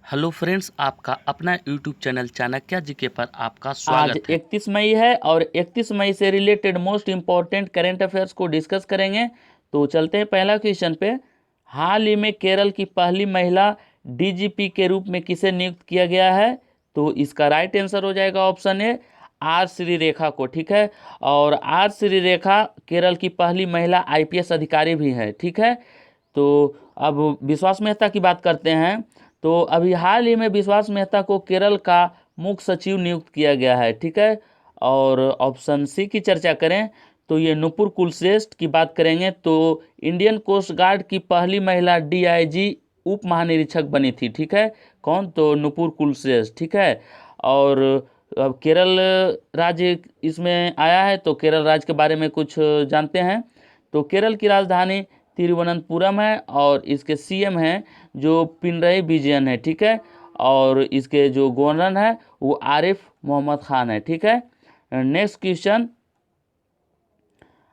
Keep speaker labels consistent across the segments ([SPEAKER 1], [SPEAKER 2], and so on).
[SPEAKER 1] Hello friends, आपका अपना YouTube channel Chanakya GK पर आपका
[SPEAKER 2] आज
[SPEAKER 1] स्वागत है।
[SPEAKER 2] 31 मई है और 31 मई से related most important current affairs को डिस्कस करेंगे। तो चलते हैं पहला क्वेश्चन पे। हाल ही में केरल की पहली महिला डीजीपी के रूप में किसे नियुक्त किया गया है? तो इसका राइट आंसर हो जाएगा ऑप्शन ए, आर श्रीरेखा को। ठीक है, और आर श्रीरेखा केरल की पहली महिला आईपीएस अधिकारी भी है। ठीक है, तो अब विश्वास मेहता की बात करते हैं। तो अभी हाल ही में विश्वास मेहता को केरल का मुख्य सचिव नियुक्त किया गया है। ठीक है, और ऑप्शन सी की चर्चा करें तो ये नुपुर कुलश्रेष्ठ की बात करेंगे तो इंडियन कोस्ट गार्ड की पहली महिला डीआईजी उप महानिरीक्षक बनी थी। ठीक है, कौन? तो नुपुर कुलश्रेष्ठ। ठीक है, और अब केरल राज्य इसमें आया है तो केरल राज्य के बारे में कुछ जानते हैं। तो केरल की राजधानी तिरुवनंतपुरम है और इसके सीएम हैं जो पिनरई विजयन है। ठीक है, और इसके जो गवर्नर है वो आरिफ मोहम्मद खान है। ठीक है, नेक्स्ट क्वेश्चन।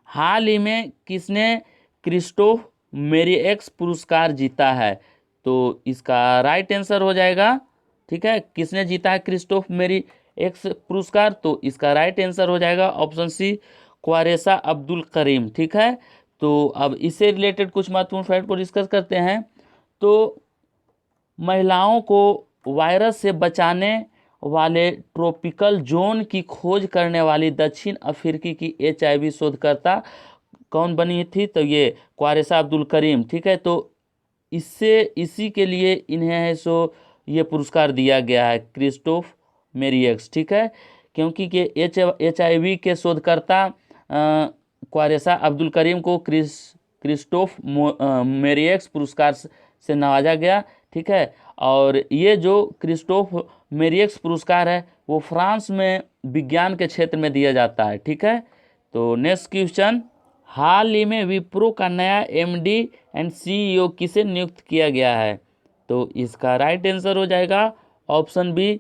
[SPEAKER 2] हाल ही में किसने क्रिस्टोफ मेरियक्स पुरस्कार जीता है? तो इसका राइट आंसर हो जाएगा, ठीक है, किसने जीता है क्रिस्टोफ मेरियक्स पुरस्कार? तो इसका राइट आंसर हो जाएगा ऑप्शन सी, क्वारेसा अब्दुल करीम। ठीक है, तो अब इससे रिलेटेड कुछ महत्वपूर्ण फैक्ट को डिस्कस करते हैं। तो महिलाओं को वायरस से बचाने वाले ट्रॉपिकल जोन की खोज करने वाली दक्षिण अफ्रीकी की एचआईवी शोधकर्ता कौन बनी थी? तो ये क्वारेसा अब्दुल करीम। ठीक है, तो इसी के लिए इन्हें है सो ये पुरस्कार दिया गया है, क्रिस्टोफ मेरियक्स। ठीक है, क्योंकि कि एचआईवी के शोधकर्ता क्वारेसा अब्दुल करीम को क्रिस्टोफ मेरियक्स पुरस्कार से नवाजा गया। ठीक है, और ये जो क्रिस्टोफ मेरियक्स पुरस्कार है वो फ्रांस में विज्ञान के क्षेत्र में दिया जाता है। ठीक है, तो नेक्स्ट क्वेश्चन। हाल ही में विप्रो का नया एमडी एंड सीईओ किसे नियुक्त किया गया है? तो इसका राइट आंसर हो जाएगा ऑप्शन बी,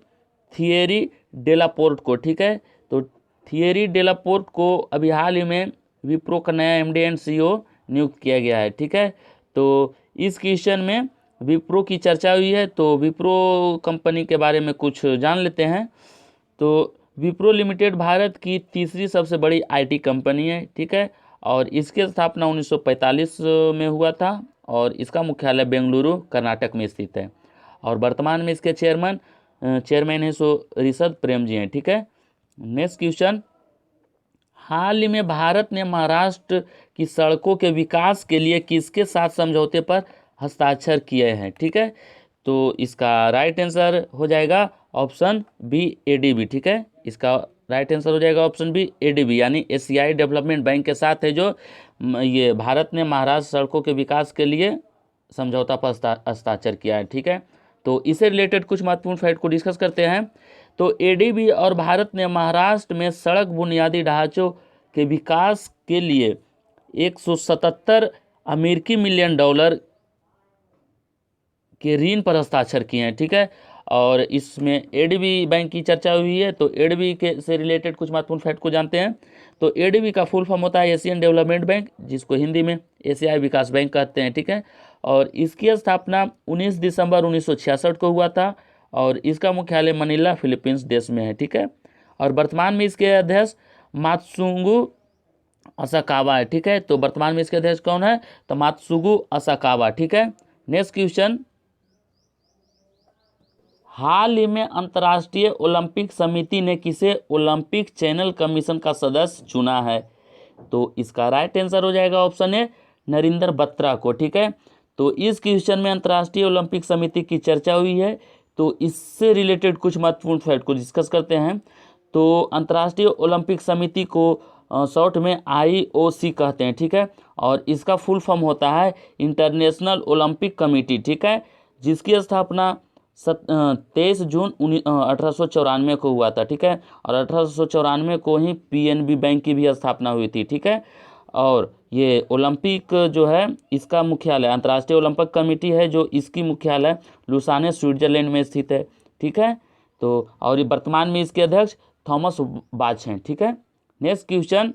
[SPEAKER 2] थियरी डेलापोर्ट को। ठीक है, तो थियरी डेलापोर्ट को अभी हाल ही में विप्रो का नया एमडी एंड सीईओ नियुक्त किया गया है। ठीक है, तो इस क्वेश्चन में विप्रो की चर्चा हुई है तो विप्रो कंपनी के बारे में कुछ जान लेते हैं। तो विप्रो लिमिटेड भारत की तीसरी सबसे बड़ी आईटी कंपनी है। ठीक है, और इसकी स्थापना 1945 में हुआ था और इसका मुख्यालय बेंगलुरु कर्नाटक में स्थित है और वर्तमान में इसके चेयरमैन हैं सो ऋषभ प्रेम जी हैं। ठीक है, नेक्स्ट क्वेश्चन। हाल ही में भारत ने महाराष्ट्र की सड़कों के विकास के लिए किसके साथ समझौते पर हस्ताक्षर किए हैं? ठीक है, तो इसका राइट आंसर हो जाएगा ऑप्शन बी, एडीबी। ठीक है, इसका राइट आंसर हो जाएगा ऑप्शन बी, एडीबी, यानी एशियाई डेवलपमेंट बैंक के साथ है जो ये भारत ने महाराष्ट्र सड़कों के विकास के लिए समझौता पर हस्ताक्षर किया है। ठीक है, तो इससे रिलेटेड कुछ महत्वपूर्ण फैक्ट को डिस्कस करते हैं। तो एडीबी और भारत ने महाराष्ट्र में सड़क बुनियादी ढांचों के विकास के लिए 177 अमेरिकी मिलियन डॉलर के ऋण पर हस्ताक्षर किए हैं। ठीक है, और इसमें एडीबी बैंक की चर्चा हुई है तो एडीबी के से रिलेटेड कुछ महत्वपूर्ण फैक्ट को जानते हैं। तो एडीबी का फुल फॉर्म होता है एशियन डेवलपमेंट बैंक, जिसको हिंदी में एशियाई विकास बैंक कहते हैं। ठीक है, और इसकी स्थापना 19 दिसंबर 1966 को हुआ था और इसका मुख्यालय मनीला फिलीपींस देश में है। ठीक है, और वर्तमान में इसके अध्यक्ष मात्सुंगु असाकावा है। ठीक है, तो वर्तमान में इसके अध्यक्ष कौन है? तो मात्सुगु असाकावा। ठीक है, नेक्स्ट क्वेश्चन। हाल ही में अंतर्राष्ट्रीय ओलंपिक समिति ने किसे ओलंपिक चैनल कमीशन का सदस्य चुना है? तो इसका राइट आंसर हो जाएगा ऑप्शन ए, नरेंद्र बत्रा को। ठीक है, तो इस क्वेश्चन में अंतर्राष्ट्रीय ओलंपिक समिति की चर्चा हुई है तो इससे रिलेटेड कुछ महत्वपूर्ण फैक्ट को डिस्कस करते हैं। तो अंतर्राष्ट्रीय ओलंपिक समिति को शॉर्ट में आईओसी कहते हैं। ठीक है, और इसका फुल फॉर्म होता है इंटरनेशनल ओलंपिक कमेटी। ठीक है, जिसकी स्थापना 23 जून 1894 को हुआ था। ठीक है, और 1894 को ही पीएनबी बैंक की भी स्थापना हुई थी। ठीक है, और ये ओलंपिक जो है इसका मुख्यालय अंतर्राष्ट्रीय ओलंपिक कमेटी है जो इसकी मुख्यालय लुसाने स्विट्जरलैंड में स्थित है। ठीक है, तो और ये वर्तमान में इसके अध्यक्ष थॉमस बाच हैं। ठीक है, नेक्स्ट क्वेश्चन।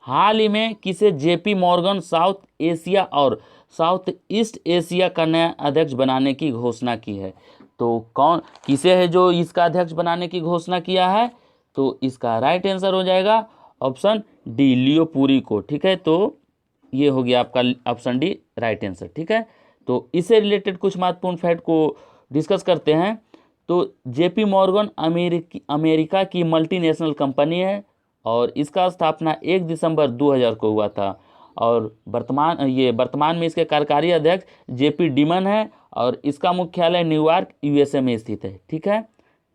[SPEAKER 2] हाल ही में किसे जेपी मॉर्गन साउथ एशिया और साउथ ईस्ट एशिया का नया अध्यक्ष बनाने की घोषणा की है। तो कौन किसे है जो इसका अध्यक्ष बनाने की घोषणा किया है? तो इसका राइट आंसर हो जाएगा ऑप्शन डी, लियो पुरी को। ठीक है, तो ये हो गया आपका ऑप्शन डी राइट आंसर। ठीक है, तो इससे रिलेटेड कुछ महत्वपूर्ण फैक्ट को डिस्कस करते हैं। तो जेपी मॉर्गन अमेरिका की मल्टीनेशनल कंपनी है और इसका स्थापना 1 दिसंबर 2000 को हुआ था और वर्तमान में इसके कार्यकारी अध्यक्ष जेपी डिमन है और इसका मुख्यालय न्यूयॉर्क यूएसए में स्थित है। ठीक है,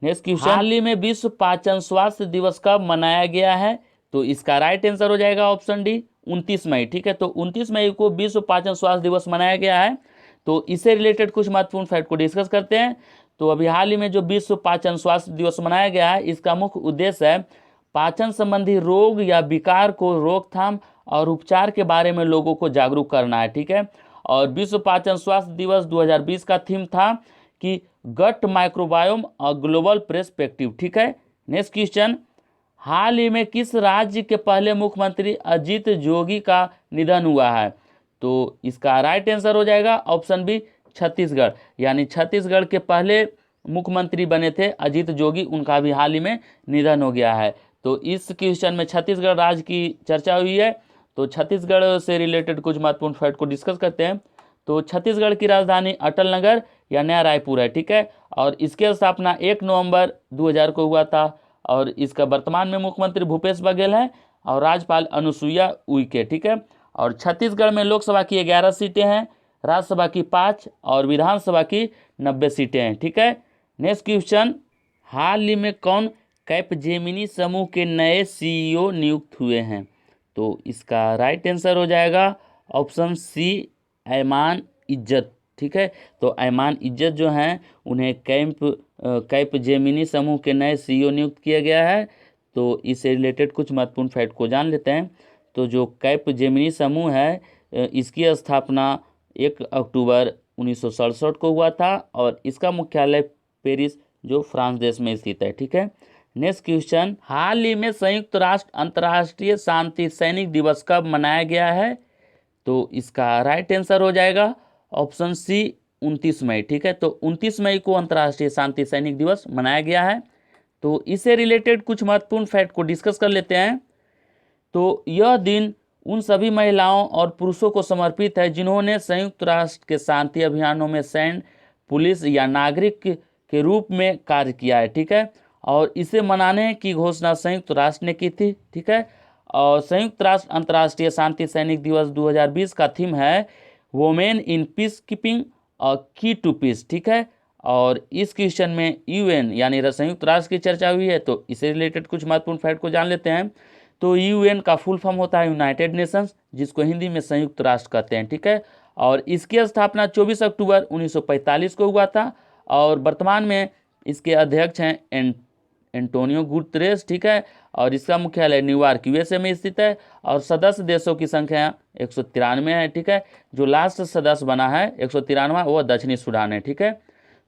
[SPEAKER 2] नेक्स्ट क्वेश्चन, हाल ही में विश्व पाचन स्वास्थ्य दिवस कब मनाया गया है? तो इसका राइट आंसर हो जाएगा ऑप्शन डी 29 मई। ठीक है, तो 29 मई को विश्व पाचन स्वास्थ्य दिवस मनाया गया है। तो इससे रिलेटेड कुछ महत्वपूर्ण फैक्ट को डिस्कस करते हैं। तो अभी हाल ही में जो विश्व पाचन स्वास्थ्य दिवस मनाया गया है, इसका मुख्य उद्देश्य है पाचन संबंधी रोग या विकार को रोकथाम और उपचार के बारे में लोगों को जागरूक करना है। ठीक है, और विश्व पाचन स्वास्थ्य दिवस 2020 का थीम था कि गट माइक्रोबायोम और ग्लोबल पर्सपेक्टिव। ठीक है, नेक्स्ट क्वेश्चन, हाल ही में किस राज्य के पहले मुख्यमंत्री अजीत जोगी का निधन हुआ है? तो इसका राइट आंसर हो जाएगा ऑप्शन बी छत्तीसगढ़, यानी छत्तीसगढ़ के पहले मुख्यमंत्री बने थे अजीत जोगी, उनका भी हाल ही में निधन हो गया है। तो इस क्वेश्चन में छत्तीसगढ़ राज्य की चर्चा हुई है। तो छत्तीसगढ़ से रिलेटेड कुछ महत्वपूर्ण फैक्ट को डिस्कस करते हैं। तो छत्तीसगढ़ की राजधानी अटल नगर या नया रायपुर है। ठीक है, और इसकी स्थापना 1 नवंबर 2000 को हुआ था और इसका वर्तमान में मुख्यमंत्री भूपेश बघेल है और राज्यपाल अनुसुईया उइके। ठीक है, और छत्तीसगढ़ में लोकसभा की 11 सीटें हैं, राज्यसभा की 5 और विधानसभा की 90 सीटें हैं। ठीक है, नेक्स्ट क्वेश्चन, हाल ही में कौन कैपजेमिनी समूह के नए सीईओ नियुक्त हुए हैं? तो इसका राइट आंसर हो जाएगा ऑप्शन सी ऐमान इज्जत। ठीक है, तो ऐमान इज्जत जो हैं उन्हें कैपजेमिनी समूह के नए सीईओ नियुक्त किया गया है। तो इससे रिलेटेड कुछ महत्वपूर्ण फैक्ट को जान लेते हैं। तो जो कैपजेमिनी समूह है इसकी स्थापना 1 अक्टूबर 1967 को हुआ था और इसका मुख्यालय पेरिस जो फ्रांस देश में स्थित है। ठीक है, नेक्स्ट क्वेश्चन, हाल ही में संयुक्त राष्ट्र अंतर्राष्ट्रीय शांति सैनिक दिवस कब मनाया गया है? तो इसका राइट आंसर हो जाएगा ऑप्शन सी 29 मई। ठीक है, तो 29 मई को अंतर्राष्ट्रीय शांति सैनिक दिवस मनाया गया है। तो इससे रिलेटेड कुछ महत्वपूर्ण फैक्ट को डिस्कस कर लेते हैं। तो यह दिन उन सभी महिलाओं और पुरुषों को समर्पित है जिन्होंने संयुक्त राष्ट्र के शांति अभियानों में सैन्य, पुलिस या नागरिक के रूप में कार्य किया है। ठीक है, और इसे मनाने की घोषणा संयुक्त राष्ट्र ने की थी। ठीक है, और संयुक्त राष्ट्र अंतर्राष्ट्रीय शांति सैनिक दिवस 2020 का थीम है वोमेन इन पीस कीपिंग और की टू पीस। ठीक है, और इस क्वेश्चन में यूएन यानी संयुक्त राष्ट्र की चर्चा हुई है। तो इससे रिलेटेड कुछ महत्वपूर्ण फैक्ट को जान लेते हैं। तो यूएन का फुल फॉर्म होता है यूनाइटेड नेशंस, जिसको हिंदी में संयुक्त राष्ट्र कहते हैं। ठीक है, और इसकी स्थापना 24 अक्टूबर 1945 को हुआ था और वर्तमान में इसके अध्यक्ष हैं एंटोनियो गुतेरेस। ठीक है, और इसका मुख्यालय न्यूयॉर्क यूएसए में स्थित है और सदस्य देशों की संख्या 193 है। ठीक है, जो लास्ट सदस्य बना है 193वां वो दक्षिणी सूडान है। ठीक है,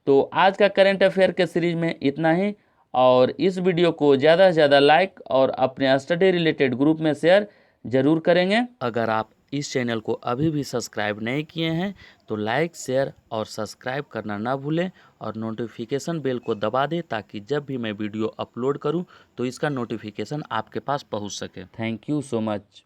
[SPEAKER 2] तो आज का करंट अफेयर के सीरीज में इतना ही और इस वीडियो को ज़्यादा से ज़्यादा लाइक और अपने स्टडी रिलेटेड ग्रुप में शेयर जरूर करेंगे।
[SPEAKER 1] अगर आप इस चैनल को अभी भी सब्सक्राइब नहीं किए हैं तो लाइक, शेयर और सब्सक्राइब करना ना भूलें और नोटिफिकेशन बेल को दबा दें ताकि जब भी मैं वीडियो अपलोड करूं तो इसका नोटिफिकेशन आपके पास पहुंच सके।
[SPEAKER 2] Thank you so much.